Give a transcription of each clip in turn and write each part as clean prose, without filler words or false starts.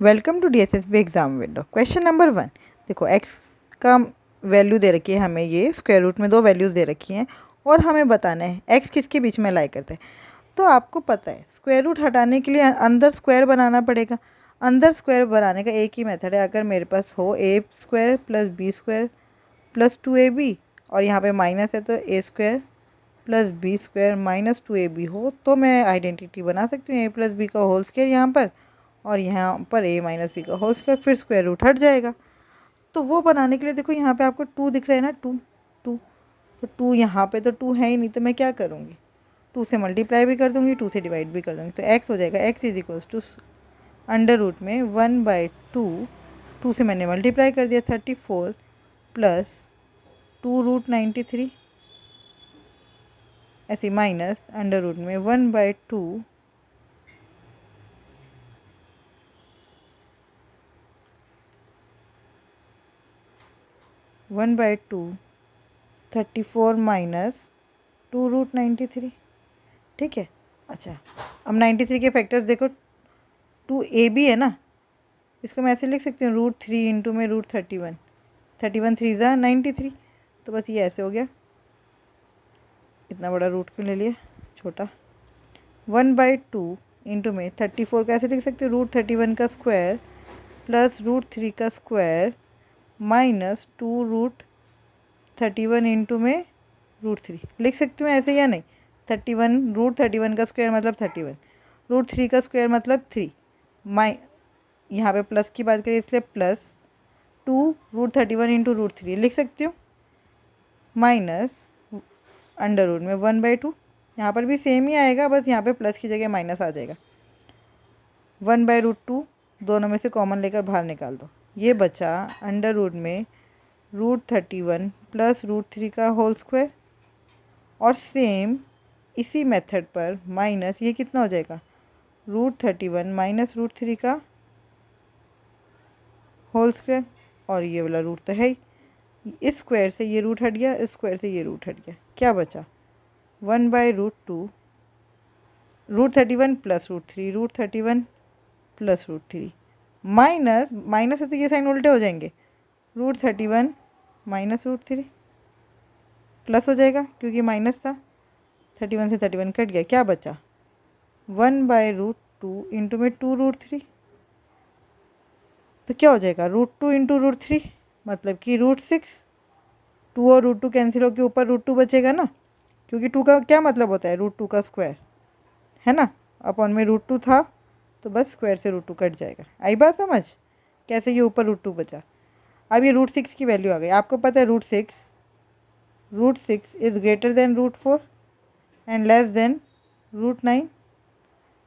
Welcome to DSSB exam window. Question number 1। देखो x का value दे रखी है हमें, ये स्क्वायर रूट में दो वैल्यूज़ दे रखी हैं और हमें बताना है x किसके बीच में लाई करते हैं। तो आपको पता है स्क्वायर रूट हटाने के लिए अंदर स्क्वायर बनाना पड़ेगा। अंदर स्क्वायर बनाने का एक ही मेथड है। अगर मेरे पास हो a square plus b square plus 2ab और यहाँ पे माइनस है तो a square plus b square minus 2ab हो तो मैं आइडेंटिटी बना सकती हूँ a प्लस बी का होल स्क्वायर यहाँ पर और यहाँ पर a माइनस बी का होल स्क्वायर, फिर स्क्वायर रूट हट जाएगा। तो वो बनाने के लिए देखो यहाँ पे आपको 2 दिख रहा है ना, 2 2 तो 2 यहाँ पे तो 2 है ही नहीं, तो मैं क्या करूँगी 2 से मल्टीप्लाई भी कर दूँगी, 2 से डिवाइड भी कर दूँगी। तो x हो जाएगा x is equals to under root में 1/2, 2 से मैंने मल्टीप्लाई कर दिया 34 प्लस 2√93 ऐसे माइनस अंडर रूट में 1/2 1/2 34 माइनस 2√93। ठीक है। अच्छा, अब 93 के फैक्टर्स देखो, 2ab है ना, इसको मैं ऐसे लिख सकती हूँ √3 इंटू में √31, 31 3 ज़ा 93। तो बस ये ऐसे हो गया। इतना बड़ा रूट क्यों ले लिया, छोटा। 1/2 इंटू में 34 का ऐसे लिख सकते हो √31 का स्क्वायर प्लस √3 का स्क्वायर माइनस 2√31 इंटू में √3 लिख सकती हूँ ऐसे या नहीं। 31 √31 का स्क्वायर मतलब 31, √3 का स्क्वायर मतलब 3, यहाँ पे प्लस की बात करें इसलिए प्लस 2√31 इंटू √3 लिख सकती हूँ माइनस अंडर रूट में 1/2। यहाँ पर भी सेम ही आएगा, बस यहाँ पे प्लस की जगह माइनस आ जाएगा। 1/√2 दोनों में से कॉमन लेकर बाहर निकाल दो, ये बचा अंडर रूट में √31 प्लस √3 का होल स्क्वायर और सेम इसी मेथड पर माइनस ये कितना हो जाएगा √31 माइनस √3 का होल स्क्वायर और ये वाला रूट तो है ही। इस स्क्वायर से ये रूट हट गया, इस स्क्वायर से ये रूट हट गया, क्या बचा 1/√2 √31 प्लस √3 √31 प्लस √3 माइनस माइनस है तो ये साइन उल्टे हो जाएंगे, √31 माइनस √3 प्लस हो जाएगा क्योंकि माइनस था, 31 से 31 कट गया, क्या बचा 1/√2 इंटू में 2√3। तो क्या हो जाएगा √2 इंटू √3 मतलब कि √6। 2 और √2 कैंसिल होकर ऊपर √2 बचेगा ना, क्योंकि 2 का क्या मतलब होता है √2 का स्क्वायर है ना, अपॉन में √2 था तो बस स्क्वायर से √2 कट जाएगा। आई बात समझ, कैसे ये ऊपर √2 बचा। अब ये √6 की वैल्यू आ गई, आपको पता है √6 is greater than √4 and less than √9।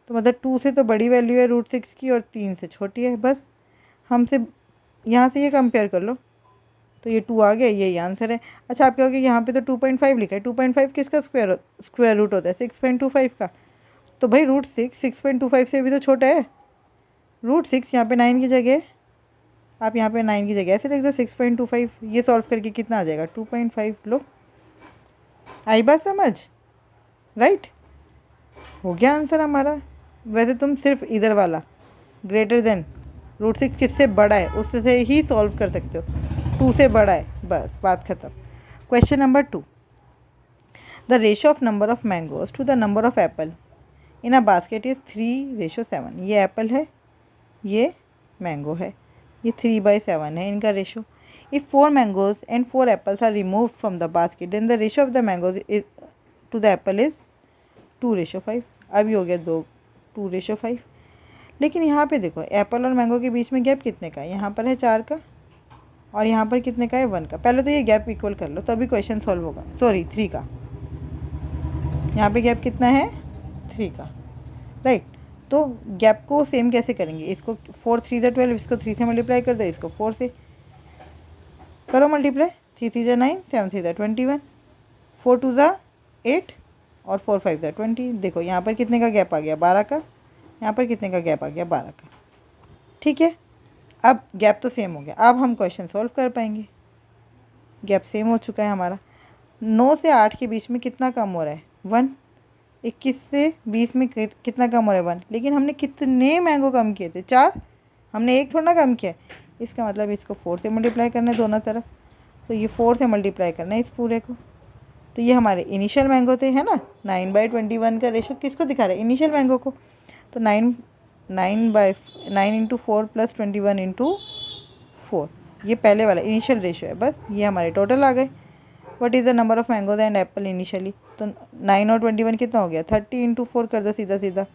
तो मतलब 2 से तो बड़ी वैल्यू है √6 की और 3 से छोटी है। बस हमसे यहाँ से ये कंपेयर कर लो, तो ये 2 आ गया, यही आंसर है। अच्छा, आप कहोगे यहाँ पे तो 2.5 लिखा है, 2.5 किसका स्क्वायर रूट होता है 6.25 का। तो भाई √6 6.25 से भी तो छोटा है। √6 यहाँ पे 9 की जगह, आप यहाँ पे 9 की जगह ऐसे लिख दो 6.25, ये सॉल्व करके कितना आ जाएगा 2.5। लो, आई बात समझ, राइट, हो गया आंसर हमारा। वैसे तुम सिर्फ इधर वाला ग्रेटर देन √6 किससे बड़ा है उससे ही सॉल्व कर सकते हो, 2 से बड़ा है, बस बात ख़त्म। Question number 2। The ratio of number of mangoes to the number of apple in a basket is 3:7। ये एप्पल है, ये मैंगो है, ये 3/7 है इनका ratio. If 4 mangoes and 4 apples are remove from the basket then the ratio of the mangoes to the apple is 2:5। अभी हो गया 2:5। लेकिन यहाँ पे देखो एप्पल और मैंगो के बीच में गैप कितने का है, यहाँ पर है 4 का और यहाँ पर कितने का है 1 का। पहले तो ये गैप इक्वल कर लो तभी क्वेश्चन सॉल्व होगा। सॉरी 3 का, यहाँ पे गैप कितना है 3 का, राइट। तो गैप को सेम कैसे करेंगे, इसको 4 3 × 12, इसको 3 से मल्टीप्लाई कर दो, इसको 4 से करो मल्टीप्लाई, 3 3 × 9, 7 3 × 21, 4 2 × 8 और 4 5 × 20। देखो यहाँ पर कितने का गैप आ गया 12 का, यहाँ पर कितने का गैप आ गया 12 का। ठीक है, अब गैप तो सेम हो गया, अब हम क्वेश्चन सॉल्व कर पाएंगे। गैप सेम हो चुका है हमारा। 9 से 8 के बीच में कितना कम हो रहा है 1, 21 से 20 में कितना कम हो रहा है 1, लेकिन हमने कितने मैंगो कम किए थे 4, हमने एक थोड़ा ना कम किया, इसका मतलब इसको 4 से मल्टीप्लाई करना है दोनों तरफ, तो ये 4 से मल्टीप्लाई करना है इस पूरे को। तो ये हमारे इनिशियल मैंगो थे, है ना। 9/21 का रेशो किसको दिखा रहा है, इनिशियल मैंगो को। तो 9 इंटू 4 प्लस 21 इंटू 4, ये पहले वाला इनिशियल रेशो है। बस ये हमारे टोटल आ गए। What is the number of mangoes and Apple initially, तो 9 और 21 कितना हो गया, 30 इंटू 4 कर दो सीधा सीधा,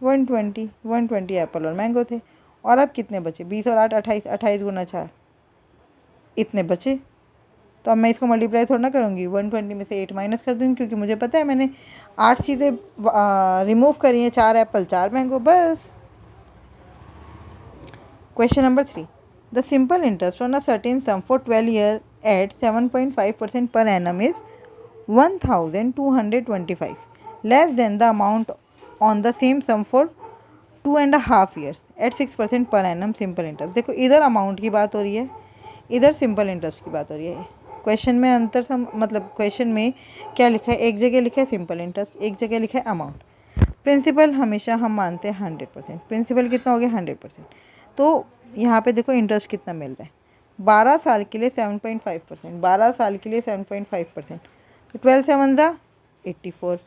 120 एप्पल और मैंगो थे। और अब कितने बचे, 20 और 8 28, 28 गुना 4, इतने बचे। तो अब मैं इसको मल्टीप्लाई थोड़ा ना करूँगी, 120 में से 8 माइनस कर दूँगी, क्योंकि मुझे पता है मैंने 8 चीज़ें रिमूव करी हैं, 4 एप्पल 4 मैंगो, बस। Question number 3, the simple interest on a certain sum for 12 year at 7.5% per annum is 1225, less than the amount on the same sum for 2.5 years at 6% per annum simple interest. देखो इधर amount की बात हो रही है, इधर simple interest की बात हो रही है। क्वेश्चन में मतलब क्वेश्चन में क्या लिखा है, एक जगह लिखा है सिंपल इंटरेस्ट, एक जगह लिखा है अमाउंट। प्रिंसिपल हमेशा हम मानते हैं 100%, प्रिंसिपल कितना हो गया 100%। तो यहाँ पे देखो इंटरेस्ट कितना मिल रहा है, 12 साल के लिए 7.5%, 12 साल के लिए 7.5%, तो 12 7 ज़ा 84,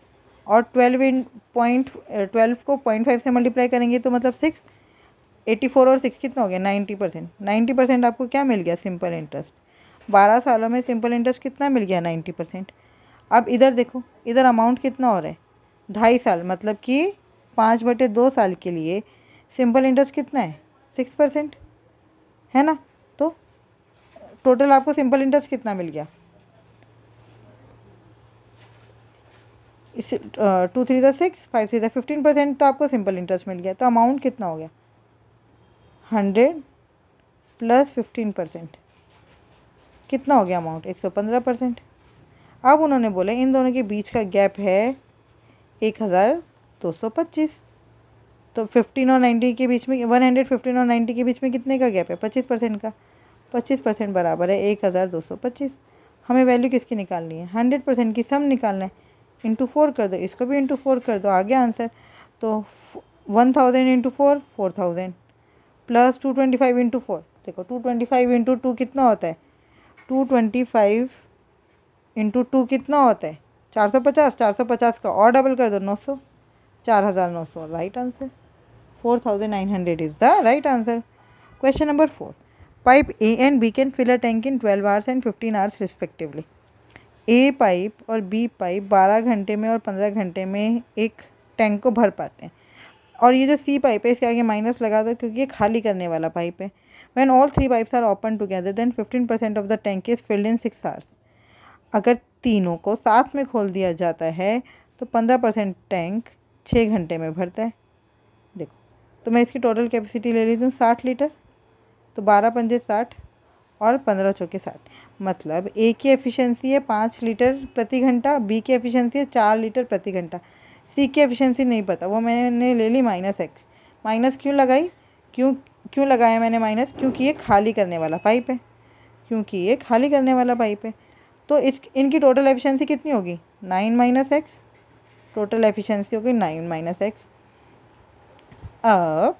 और 12 को 0.5 से मल्टीप्लाई करेंगे तो मतलब 6, 84 और 6 कितना हो गया 90%। 90% आपको क्या मिल गया, सिंपल इंटरेस्ट। 12 सालों में सिंपल इंटरेस्ट कितना मिल गया, 90%। अब इधर देखो, इधर अमाउंट कितना हो रहा है, 2.5 साल, मतलब कि 5/2 साल के लिए सिंपल इंटरेस्ट कितना है, 6%, है ना। तो टोटल आपको सिंपल इंटरेस्ट कितना मिल गया, इस 2 3 ज़ा 6, 5 6 ज़ा 15%, तो आपको सिंपल इंटरेस्ट मिल गया। तो अमाउंट कितना हो गया, 100 प्लस 15%, कितना हो गया अमाउंट, 115%। अब उन्होंने बोला इन दोनों के बीच का गैप है 1225, तो 15 और 90 के बीच में, 115 और 90 के बीच में कितने का गैप है, 25% का। 25% बराबर है 1225। हमें वैल्यू किसकी निकालनी है, 100% की सम निकालना है। इंटू 4 कर दो, इसको भी इंटू 4 कर दो, आ गया आंसर। तो 1000 इंटू 4 4000, प्लस 225 इंटू 4, देखो 225 इंटू 2 कितना होता है, 225 इंटू 2 कितना होता है, 450, 450 का और डबल कर दो 900, 4900, right answer. 4900 is the right answer. Question number 4, pipe a and b can fill a tank in 12 hours and 15 hours respectively. A pipe और बी पाइप 12 घंटे में और 15 घंटे में एक टैंक को भर पाते हैं। और ये जो सी पाइप है इसके आगे माइनस लगा दो, क्योंकि ये खाली करने वाला पाइप है। When all 3 pipes are open together then 15% of the tank is filled in 6 hours. अगर तीनों को साथ में खोल दिया जाता है तो 15% टैंक 6 घंटे में भरता है। देखो, तो मैं इसकी टोटल कैपेसिटी ले लेती हूँ 60 लीटर, तो 12 पंजे 60 और 15 चौके 60, मतलब ए की एफिशिएंसी है 5 लीटर प्रति घंटा, बी की एफिशिएंसी है 4 लीटर प्रति घंटा, सी की एफिशिएंसी नहीं पता, वो मैंने ले ली -x। माइनस क्यों लगाई, क्यों लगाया मैंने माइनस, क्योंकि ये खाली करने वाला पाइप है, क्योंकि ये खाली करने वाला पाइप है। तो इनकी टोटल एफिशिएंसी कितनी होगी, 9 - x, टोटल एफिशिएंसी होगी 9 - x। अब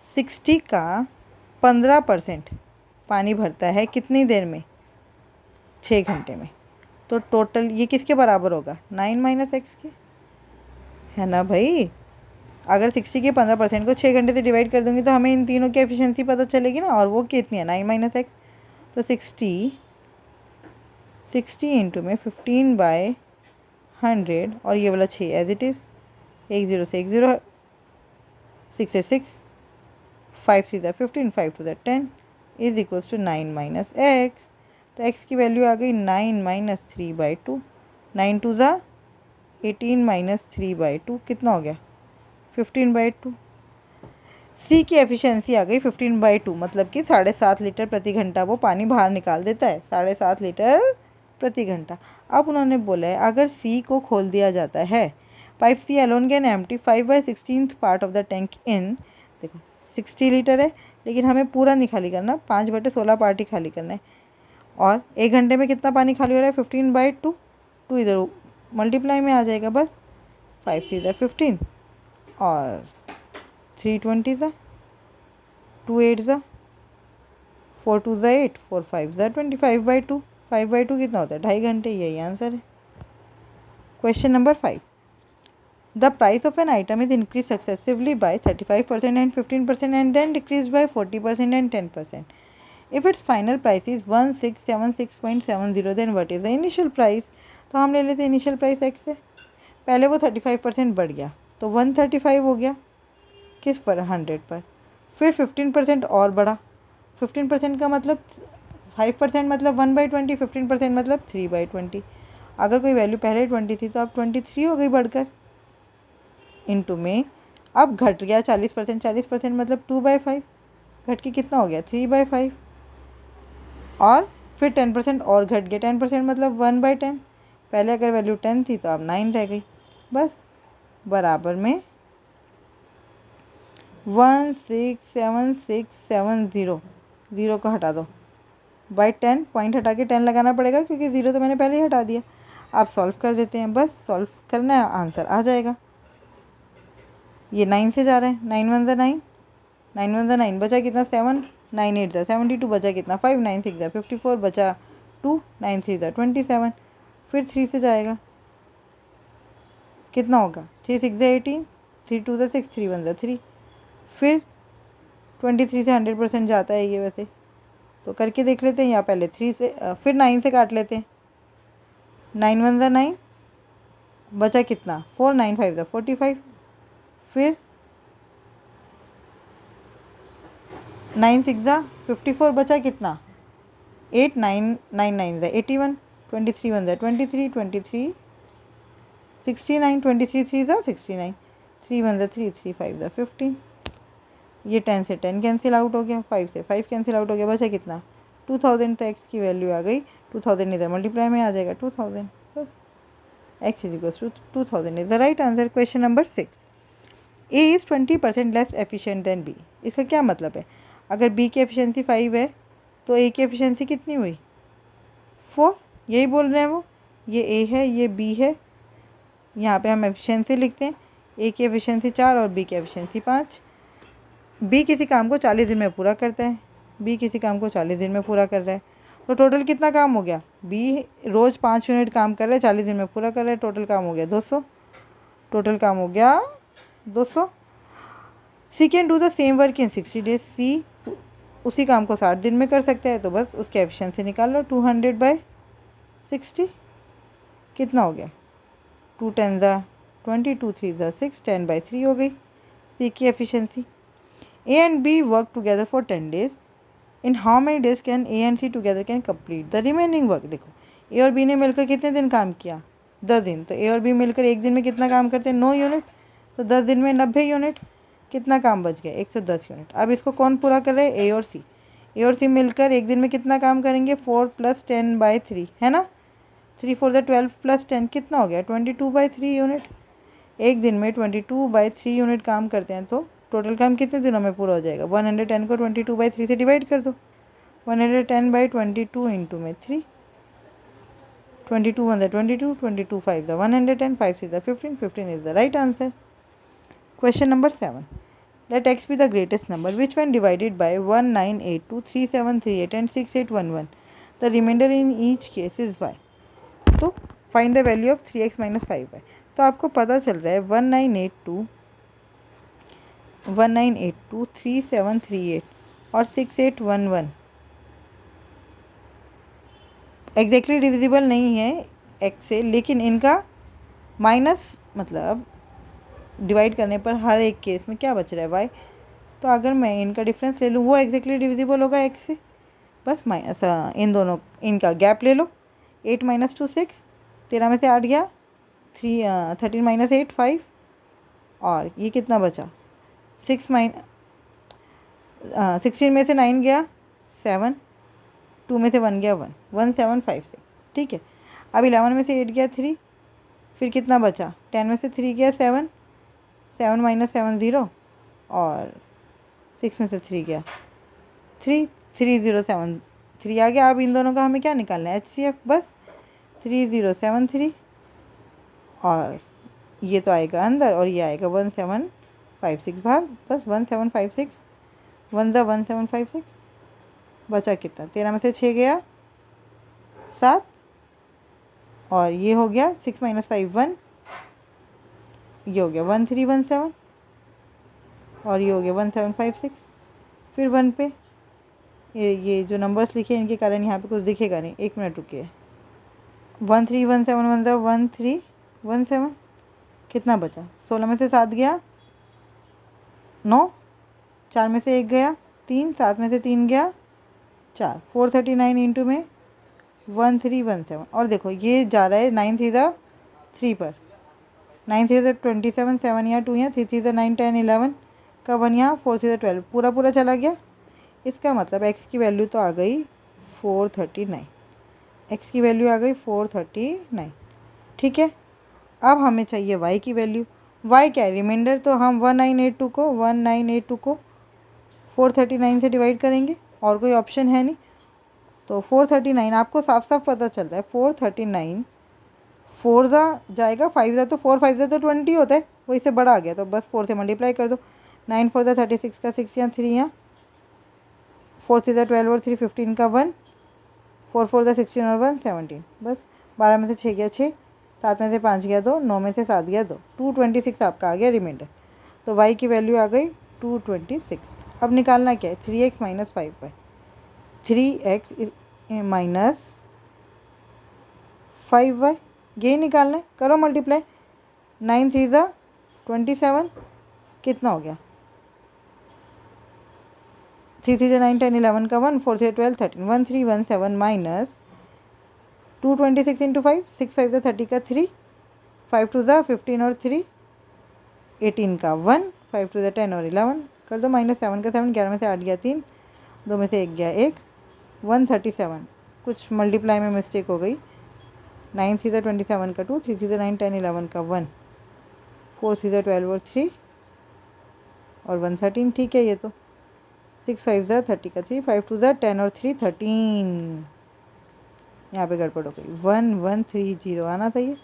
60 का 15% पानी भरता है कितनी देर में, 6 घंटे में। तो टोटल ये किसके बराबर होगा, 9 - x के, है ना भाई। अगर 60 के 15% को 6 घंटे से डिवाइड कर दूंगी तो हमें इन तीनों की एफिशिएंसी पता चलेगी ना, और वो कितनी है 9 - x। तो 60 इंटू में 15/100, और ये वाला 6 एज इट इज़, 1 0 से 1 0, 6 से 6, 5 3 ज़ा 15, 5 2 ज़ा 10 इज इक्वल्स टू 9 - x। तो x की वैल्यू आ गई 9 - 3/2, 9 2 ज़ा 18 - 3/2, कितना हो गया 15/2। सी की एफिशिएंसी आ गई 15/2, मतलब कि 7.5 लीटर प्रति घंटा वो पानी बाहर निकाल देता है, 7.5 लीटर प्रति घंटा। अब उन्होंने बोला है अगर सी को खोल दिया जाता है, pipe c alone can empty 5/16 part of the tank in, देखो 60 लीटर है लेकिन हमें पूरा नहीं खाली करना, 5/16 पार्ट ही खाली करना है। और 1 घंटे में कितना पानी खाली हो रहा है, 15/2, 2 इधर मल्टीप्लाई में आ जाएगा, बस 5 3 ज़ा 15 और 3 20 ज़ा 2 8 ज़ा 4 2 ज़ा 8 4 5 ज़ा 25/2 5/2 कितना होता है 2.5 घंटे। यही आंसर है। Question number 5 the price of an item is increase successively by 35% and 15% and then decrease by 40% and 10%. If its final price is 1676.70 then what is the initial price. तो हम ले लेते हैं इनिशियल प्राइस एक्स से। पहले वो 35% बढ़ गया तो 135 हो गया किस पर 100 पर। फिर 15% और बढ़ा 15% का मतलब 5% मतलब 1/20 15% मतलब 3/20। अगर कोई वैल्यू पहले 20 थी तो अब 23 हो गई बढ़कर इनटू में। अब घट गया 40% 40% मतलब 2/5 घट के कितना हो गया 3/5 और फिर 10% और घट गया 10% मतलब 1/10। पहले अगर वैल्यू 10 थी तो अब 9 रह गई बस बराबर में 167670 ज़ीरो को हटा दो बाई 10 पॉइंट हटा के 10 लगाना पड़ेगा क्योंकि ज़ीरो तो मैंने पहले ही हटा दिया। आप सॉल्व कर देते हैं बस सॉल्व करना है आंसर आ जाएगा। ये 9 से जा रहे हैं 9 1 ज़ा 9 9 1 ज़ा 9 बचा कितना 7 9 8 ज़ा 72 बचा कितना 5 9 6 ज़ा 54 बचा 2 9 3 ज़ा 27 फिर 3 से जाएगा कितना होगा 3 6 ज़ा 18 3 2 ज़ा 6 3 1 ज़ा 3 फिर 23 से 100% जाता है ये वैसे तो करके देख लेते हैं या पहले 3 से फिर 9 से काट लेते हैं 9 1 ज़ा 9 बचा कितना 4 9 5 ज़ा 45 फिर 9 6 ज़ा 54 बचा कितना 8 9 9 9 ज़ा 81 23 1 ज़ा 23 23 69 23 3 ज़ा 69 3 1 ज़ा 3 3 5 ज़ा 15 ये 10 से 10 कैंसिल आउट हो गया 5 से 5 कैंसिल आउट हो गया बचा कितना 2000 तो एक्स की वैल्यू आ गई 2000 इधर मल्टीप्लाई में आ जाएगा 2000 बस x is equals to 2000 is the right answer. Question number 6 a is 20% less efficient than b। इसका क्या मतलब है अगर b की एफिशिएंसी 5 है तो a की एफिशिएंसी कितनी हुई 4 यही बोल रहे हैं वो। ये a है ये b है यहाँ पे हम एफिशिएंसी लिखते हैं a की एफिशिएंसी 4 और b की एफिशिएंसी 5। बी किसी काम को 40 दिन में पूरा करता है बी किसी काम को 40 दिन में पूरा कर रहा है तो टोटल कितना काम हो गया बी रोज़ 5 यूनिट काम कर रहा है 40 दिन में पूरा कर रहा है टोटल काम हो गया 200 टोटल काम हो गया 200। She can do the same work in 60 days she उसी काम को 60 दिन में कर सकता है तो बस उसकी एफिशिएंसी निकाल लो 200/60 कितना हो गया 2 10 ज़ा 20 2 3 ज़ा 6 10/3 हो गई सी की efficiency. A and B work together for 10 days. In how many days can A and C together can complete the remaining work? देखो A और B ने मिलकर कितने दिन काम किया 10 दिन तो A और B मिलकर एक दिन में कितना काम करते हैं 9 यूनिट तो 10 दिन में 90 यूनिट कितना काम बच गया 110 यूनिट। अब इसको कौन पूरा कर रहे हैं A और C। A और C मिलकर एक दिन में कितना काम करेंगे 4 + 10/3 है ना 3 4 ज़ा 12 + 10 कितना हो गया 22/3 यूनिट। एक दिन में 22/3 यूनिट काम करते हैं तो टोटल काम कितने दिनों में पूरा हो जाएगा 110 को 22/3 से डिवाइड कर दो 110/22 इंटू में 3 22 1 ज़ा 22 22 5 ज़ा 110 5 6 ज़ा 15 15 is the right answer. Question number 7 let x be the greatest number which when divided by 1982 3738 and 6811 the reminder in each case is y। तो find the value of 3x - 5y। तो आपको पता चल रहा है 1982 3738 और 6811 एग्जैक्टली डिविजिबल नहीं है x से लेकिन इनका माइनस मतलब डिवाइड करने पर हर एक केस में क्या बच रहा है y। तो अगर मैं इनका डिफरेंस ले लूँ वो एग्जैक्टली डिविजिबल होगा x से बस माइनस इन दोनों इनका गैप ले लो 8 - 2 6 13 में से 8 गया 13 - 8 5 और ये कितना बचा 16 में से 9 गया 7 2 में से 1 गया 1 1756 ठीक है। अब 11 में से 8 गया 3 फिर कितना बचा 10 में से 3 गया 7 7 - 7 0 और 6 में से 3 गया 3 3073 3 आ गया। अब इन दोनों का हमें क्या निकालना है HCF बस 3073 और ये तो आएगा अंदर और ये आएगा 1756 बाहर बस 1756 1 ज़ा 1756, बचा कितना, 13 में से 6 गया 7, और ये हो गया 6 - 5 1, ये हो गया 1317, और ये हो गया 1756। फिर 1 पे ये जो नंबर्स लिखे इनके कारण यहाँ पे कुछ दिखेगा नहीं, 1 मिनट रुकिए। 1317 1 ज़ा 1317, कितना बचा, 16 में से 7 गया 9, 4 में से 1 गया 3, 7 में से 3 गया 4, 439 इंटू में 1317, और देखो ये जा रहा है 9 3 ज़ा 3 पर, 9 3 ज़ा 27, 7 यहाँ 2 यहाँ, 3 3 ज़ा 9 10 11 का 1 यहाँ, 4 3 ज़ा 12, पूरा पूरा चला गया। इसका मतलब x की वैल्यू तो आ गई 439, x की वैल्यू आ गई 439। ठीक है, अब हमें चाहिए y की वैल्यू। y क्या है, रिमाइंडर, तो हम 1982 को 439 से डिवाइड करेंगे, और कोई ऑप्शन है नहीं। तो 439 आपको साफ साफ पता चल रहा है, 439 4 ज़ा जाएगा 5 ज़ा, तो 4 5 ज़ा तो 20 होता है, वो इससे बड़ा आ गया, तो बस 4 से मल्टीप्लाई कर दो। 9 4 ज़ा 36 का 6 यहाँ 3 यहाँ, 4 6 ज़ा 12 और 3 15 का 1, 4 4 ज़ा 16 और 1 17, बस 12 में से 6 गया 6, 7 में से 5 गया 2, 9 में से 7 गया 2, 226 आपका आ गया रिमाइंडर। तो y की वैल्यू आ गई 226। अब निकालना क्या है, 3x - 5y, 3x minus 5y, यही निकालना है, करो मल्टीप्लाई। 9 3 ज़ा 27, कितना हो गया, 3 3 ज़ा 9 10 11 का 1, 4 3 12 13, 1317 माइनस 226 इंटू 5, 6 5 ज़ा 30 का 3, 5 2 ज़ा 15 और 3 18 का 1, 5 2 ज़ा 10 और 11 कर दो, -7 का 7, 11 में से 8 गया 3, 2 में से 1 गया 1, 137, कुछ मल्टीप्लाई में मिस्टेक हो गई। 9 3 ज़ा 27 का 2, 3 3 ज़ा 9 10 11 का 1, 4 3 ज़ा 12 और 3, और 113, ठीक है। ये तो 6 5 ज़ा 30 का 3, 5 2 ज़ा 10 और 3 13, यहाँ पे गड़बड़ हो गई, 1130 आना चाहिए,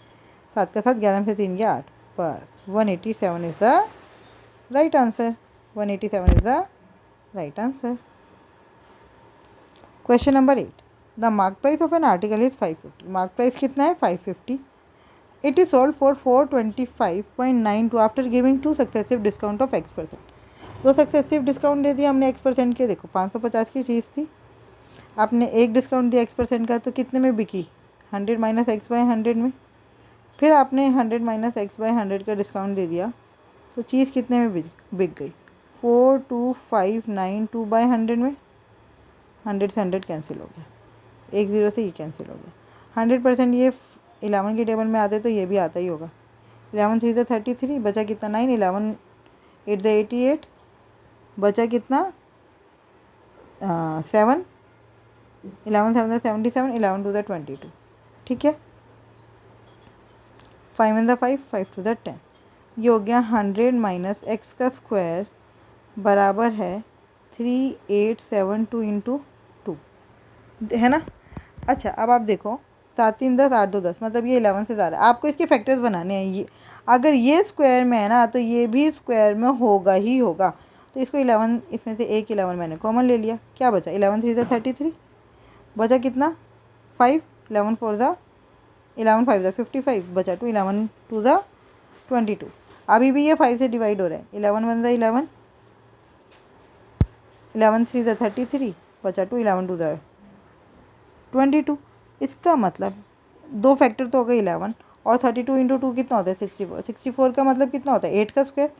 7 का 7, 11 में से 3 गया 8, बस 187 is the right answer, 187 is the right answer. Question number 8, the marked price of an article is 550, marked price कितना है 550, it is sold for 425.92 after giving 2 successive discount of x%, 2 successive discount दे दिया हमने x% के। देखो 550 की चीज़ थी, आपने एक डिस्काउंट दिया x% का, तो कितने में बिकी, 100 - x/100 में। फिर आपने 100 - x/100 का डिस्काउंट दे दिया, तो चीज़ कितने में बिक गई, 42592 बाई 100 में। 100 से 100 कैंसिल हो गया, 1 0 से ये कैंसिल हो गया। 100% ये 11 की टेबल में आते तो ये भी आता ही होगा। 11 3 ज़ा 33, बचा कितना 9, 11 8 ज़ा 88, बचा कितना 7, 11 7 ज़ा 77, 11 2 ज़ा 22, ठीक है। 5 1 ज़ा 5, 5 2 ज़ा 10, ये हो गया 100 माइनस एक्स का स्क्वायर बराबर है 3872 इंटू 2, है ना। अच्छा, अब आप देखो 7 3 10, 8 2 10, मतलब ये 11 से ज़्यादा। आपको इसके फैक्टर्स बनाने हैं, ये अगर ये स्क्वायर में है ना, तो ये भी स्क्वायर में होगा ही होगा। तो इसको 11, इसमें से एक 11 मैंने कॉमन ले लिया, क्या बचा 11 3 ज़ा 33, बचा कितना 5, 11 4 ज़ा 11 5 ज़ा 55, बचा 2, 11 2 ज़ा 22। अभी भी ये 5 से डिवाइड हो रहा है, 11 1 ज़ा 11, 11 3 ज़ा 33, बचा 2, 11 2 ज़ा 22। इसका मतलब दो फैक्टर तो हो गए 11, और 32 इंटू 2 कितना होता है 64, 64 का मतलब कितना होता है 8 का स्क्वायर।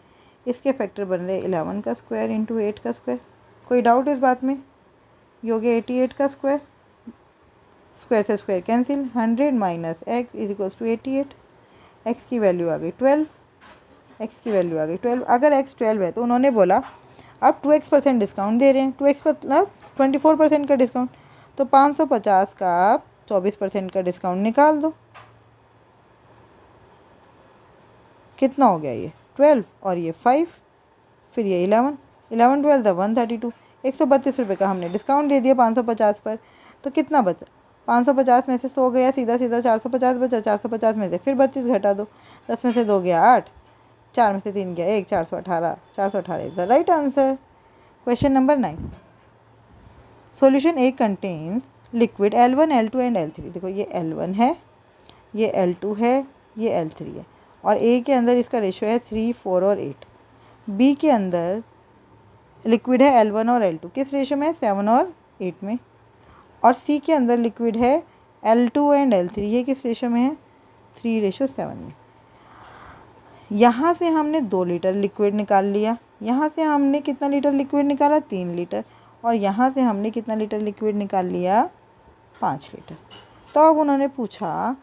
इसके फैक्टर बन रहे 11 का स्क्वायर इंटू 8 का स्क्वायर। कोई डाउट इस बात में, ये हो गया 88 का स्क्वायर, स्क्वायर से square cancel, 100 minus x is equals to 88, x की वैल्यू आ गई 12, एक्स की वैल्यू आ गई 12। अगर एक्स 12 है तो उन्होंने बोला अब 2x% डिस्काउंट दे रहे हैं, 2x मतलब 24% का डिस्काउंट, तो 550 का आप 24% का डिस्काउंट निकाल दो, कितना हो गया ये 12 और ये 5, फिर ये 11, 11 12 द 132, 132 रुपये का हमने डिस्काउंट दे दिया 550 पर, तो कितना बचा 550 में से 100 गया, सीधा सीधा 450 बचा, 450 में से फिर 32 घटा दो, 10 में से 2 गया 8, 4 में से 3 गया 1, 418, 418 is the right answer. Question number 9, solution A contains liquid L1, L2 and L3। देखो ये L1 है, ये L2 है, ये L3 है, और ए के अंदर इसका रेशो है 3, 4 और 8। बी के अंदर लिक्विड है L1 और L2, किस रेशो में है? 7 और 8 में। और सी के अंदर लिक्विड है L2 एंड L3, ये किस रेशो में है? 3:7 में। यहाँ से हमने 2 लीटर लिक्विड निकाल लिया, यहाँ से हमने कितना लीटर लिक्विड निकाला? 3 लीटर, और यहाँ से हमने कितना लीटर लिक्विड निकाल लिया? 5 लीटर। तो अब उन्होंने पूछा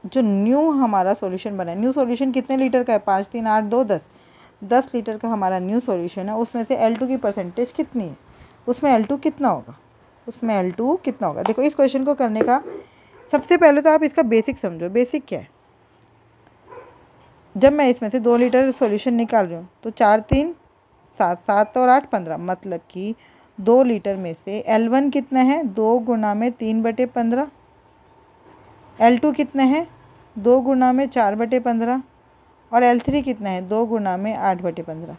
जो न्यू हमारा सॉल्यूशन बना है, न्यू सॉल्यूशन कितने लीटर का है? 5, 3, 8, 2, 10, 10 लीटर का हमारा न्यू सॉल्यूशन है। उसमें से L2 की परसेंटेज कितनी है? उसमें L2 कितना होगा? उसमें L2 कितना होगा? देखो इस क्वेश्चन को करने का सबसे पहले तो आप इसका बेसिक समझो। बेसिक क्या है? जब मैं इसमें से 2 लीटर सॉल्यूशन निकाल रही हूँ तो 4, 3, 7, 7 और 8, 15, मतलब कि 2 लीटर में से L1 कितना है? 2 गुना में 3/15। L2 कितना है? 2 गुना में 4/15। और L3 कितना है? 2 गुना में 8/15।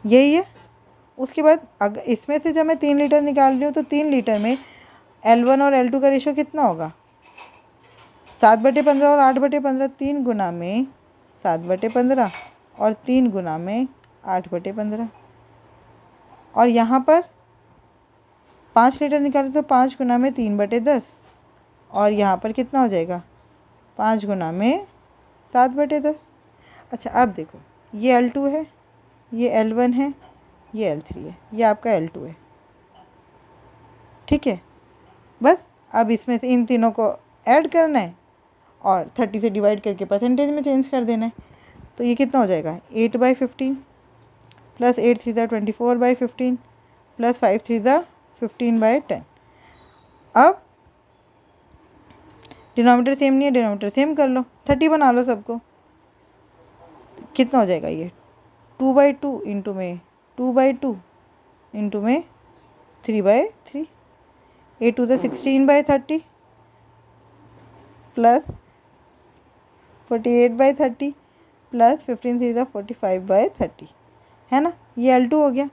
यही है। उसके बाद अगर इसमें से जब मैं 3 लीटर निकाल रही हूँ तो 3 लीटर में L1 और L2 का रेशो कितना होगा? 7/15 और 8/15। 3 गुना में 7/15 और 3 गुना में 8/15। और यहाँ पर 5 लीटर निकाले तो 5 गुना में 3/10, और यहाँ पर कितना हो जाएगा? 5 गुना में 7/10। अच्छा अब देखो, ये L2 है, ये L1 है, ये L3 है, ये आपका L2 है। ठीक है, बस अब इसमें से इन तीनों को ऐड करना है और 30 से डिवाइड करके परसेंटेज में चेंज कर देना है। तो ये कितना हो जाएगा? 8/15 प्लस 8 3 ज़ा 24/15 प्लस 5 3 ज़ा 15/10। अब डिनोमीटर सेम नहीं है, डिनोमीटर सेम कर लो, 30 बना लो सबको। कितना हो जाएगा? ये 2/2 इंटू में 2/2 इंटू में 3/3, 8 2 ज़ा 16/30 प्लस 48/30 प्लस 15 3 ज़ा 45/30, है ना? ये L2 हो गया।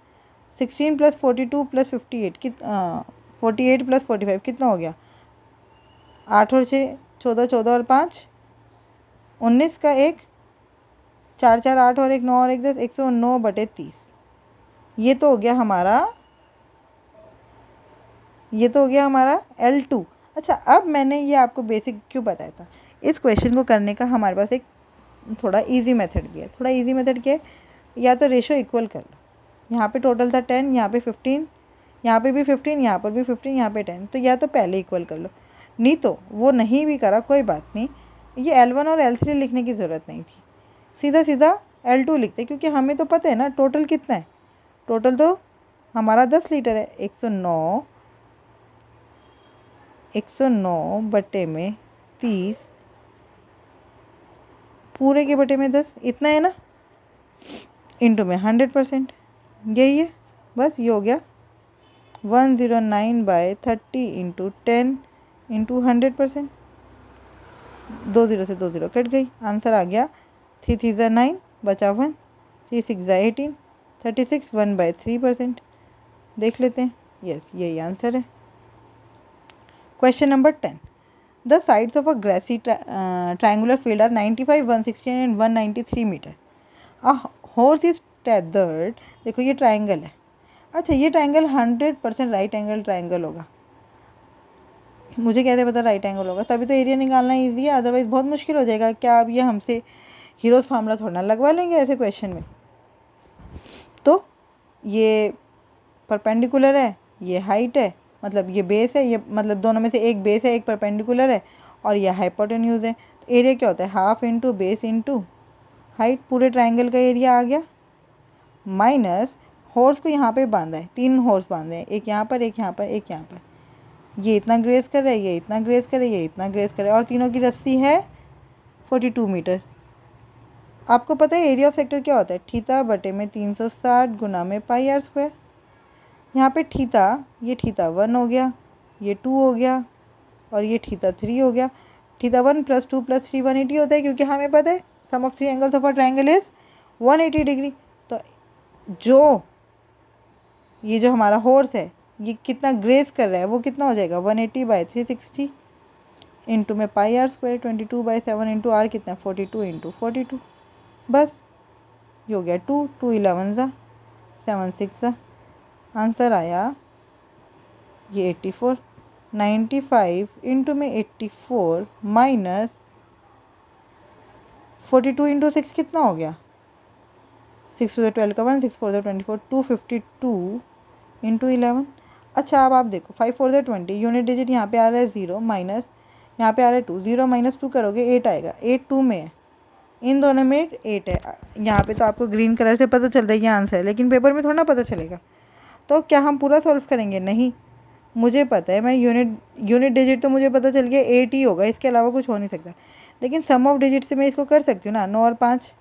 16 प्लस 42 प्लस 58 48 प्लस 45 कितना हो गया? 8 और 6 14, 14 और 5 19 का 1, 4 4 8 और 1 9 और 1 10, 109/30। ये तो हो गया हमारा L2। अच्छा अब मैंने ये आपको बेसिक क्यों बताया था? इस क्वेश्चन को करने का हमारे पास एक थोड़ा इजी मेथड भी है। थोड़ा इजी मेथड क्या है? या तो रेशो इक्वल कर लो, यहाँ पे टोटल था 10, यहाँ पे 15, यहाँ पे भी 15, यहाँ पर भी 15, यहाँ पे 10, तो या तो पहले इक्वल कर लो, नहीं तो वो नहीं भी करा कोई बात नहीं, ये L1 और L3 लिखने की ज़रूरत नहीं थी, सीधा सीधा L2 लिखते, क्योंकि हमें तो पता है ना टोटल कितना है। टोटल तो हमारा 10 लीटर है। 109 बटे में 30 पूरे के बटे में 10, इतना है ना, इंटू में 100%, यही है। बस ये हो गया 109/30 इंटू 10 इंटू 100%। 2 0 से 2 0 कट गई, आंसर आ गया 3 3 ज़ा 9 बचा 1, 3 6 ज़ा 18, 36 1/3%। देख लेते हैं, यस यही आंसर है। Question number 10, the sides of a grassy triangular field are 95, 116 and 193 meter. A horse is tethered. देखो ये ट्रायंगल है। अच्छा ये ट्रायंगल 100% राइट एंगल ट्रायंगल होगा। मुझे कैसे पता राइट एंगल होगा? तभी तो एरिया निकालना ईजी है, अदरवाइज़ बहुत मुश्किल हो जाएगा। क्या अब ये हमसे हीरोज़ फार्मूला थोड़ा ना लगवा लेंगे ऐसे क्वेश्चन में? तो ये परपेंडिकुलर है, ये हाइट है, मतलब ये बेस है, ये मतलब दोनों में से एक बेस है एक परपेंडिकुलर है, और ये हाइपोटेन्यूज है। तो एरिया क्या होता है? Half into base into height, पूरे ट्राइंगल का एरिया आ गया, माइनस हॉर्स को यहाँ पे बांधा है, 3 हॉर्स बांधे हैं, एक यहाँ पर, एक यहाँ पर, एक यहाँ पर। ये इतना ग्रेस कर रहा है, ये इतना ग्रेस कर रहा है, ये इतना ग्रेस कर रहा है, और तीनों की रस्सी है 42 मीटर। आपको पता है एरिया ऑफ सेक्टर क्या होता है? थीटा बटे में 360 गुना में πr²। यहाँ पे थीटा, ये थीटा 1 हो गया, ये 2 हो गया, और ये थीटा 3 हो गया। थीटा 1 + 2 + 3 180 होता है, क्योंकि हमें पता है sum of 3 angles of a triangle is 180 degree. तो जो ये जो हमारा हॉर्स है ये कितना ग्रेस कर रहा है वो कितना हो जाएगा 180/360 इंटू में पाई आर स्क्वायर 22/7 इंटू आर कितना 42 इंटू 42 बस ये हो गया 2 2 11 ज़ा 7 6 ज़ा आंसर आया ये 84 95 इंटू में 84 माइनस 42 इंटू 6 कितना हो गया 6 टू द 12 का 1 6 4 द 24 252 इंटू 11। अच्छा अब आप देखो 5 4 द 20 यूनिट डिजिट यहाँ पे आ रहा है 0 माइनस यहाँ पे आ रहा है 2 0 माइनस 2 करोगे 8 आएगा 8 2 में है इन दोनों में 8 है। यहाँ पे तो आपको ग्रीन कलर से पता चल रहा है ये आंसर है लेकिन पेपर में थोड़ा ना पता चलेगा। तो क्या हम पूरा सॉल्व करेंगे? नहीं, मुझे पता है मैं यूनिट डिजिट तो मुझे पता चल गया 8 ही होगा, इसके अलावा कुछ हो नहीं सकता। लेकिन सम ऑफ डिजिट से मैं इसको कर सकती हूँ ना, 9 और 5,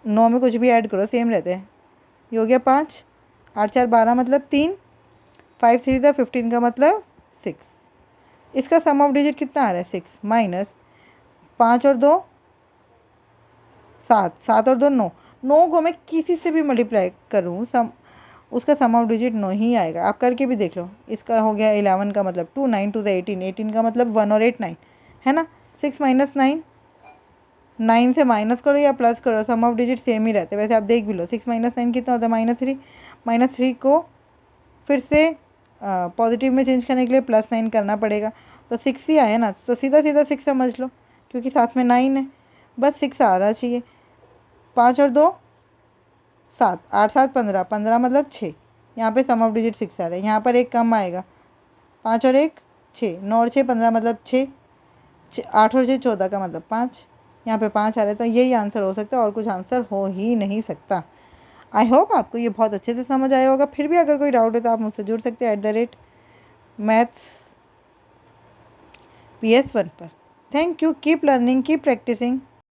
9 में कुछ भी ऐड करो सेम रहते हैं। ये हो गया 5, 8 4 12 मतलब 3, 5 3 ज़ा 15 का मतलब 6। इसका सम ऑफ डिजिट कितना आ रहा है 6 माइनस 5 और 2 7, 7 और 2 9, 9 को मैं किसी से भी मल्टीप्लाई करूँ उसका सम ऑफ डिजिट 9 ही आएगा। आप करके भी देख लो। इसका हो गया 11 का मतलब 2, 9 टू द 18, 18 का मतलब 1 और 8 9 है ना। 6 माइनस 9, 9 से माइनस करो या प्लस करो सम ऑफ डिजिट सेम ही रहते हैं। वैसे आप देख भी लो 6 माइनस 9 कितना होता है -3, -3 को फिर से पॉजिटिव में चेंज करने के लिए +9 करना पड़ेगा तो 6 ही आया ना। तो सीधा सीधा 6 समझ लो क्योंकि साथ में 9 है, बस 6 आ रहा चाहिए। 5 और 2 7, 8 7 15, 15 मतलब 6। यहाँ पे सम ऑफ डिजिट 6 आ रहा है, यहाँ पर एक कम आएगा 5 और 1 6, 9 और 6 15 मतलब 6, 8 और 6 14 का मतलब 5, यहाँ पे 5 आ रहा है। तो यही आंसर हो सकता है और कुछ आंसर हो ही नहीं सकता। आई होप आपको ये बहुत अच्छे से समझ आया होगा। फिर भी अगर कोई डाउट है तो आप मुझसे जुड़ सकते हैं @maths PS1 पर। Thank you, keep learning, keep practising.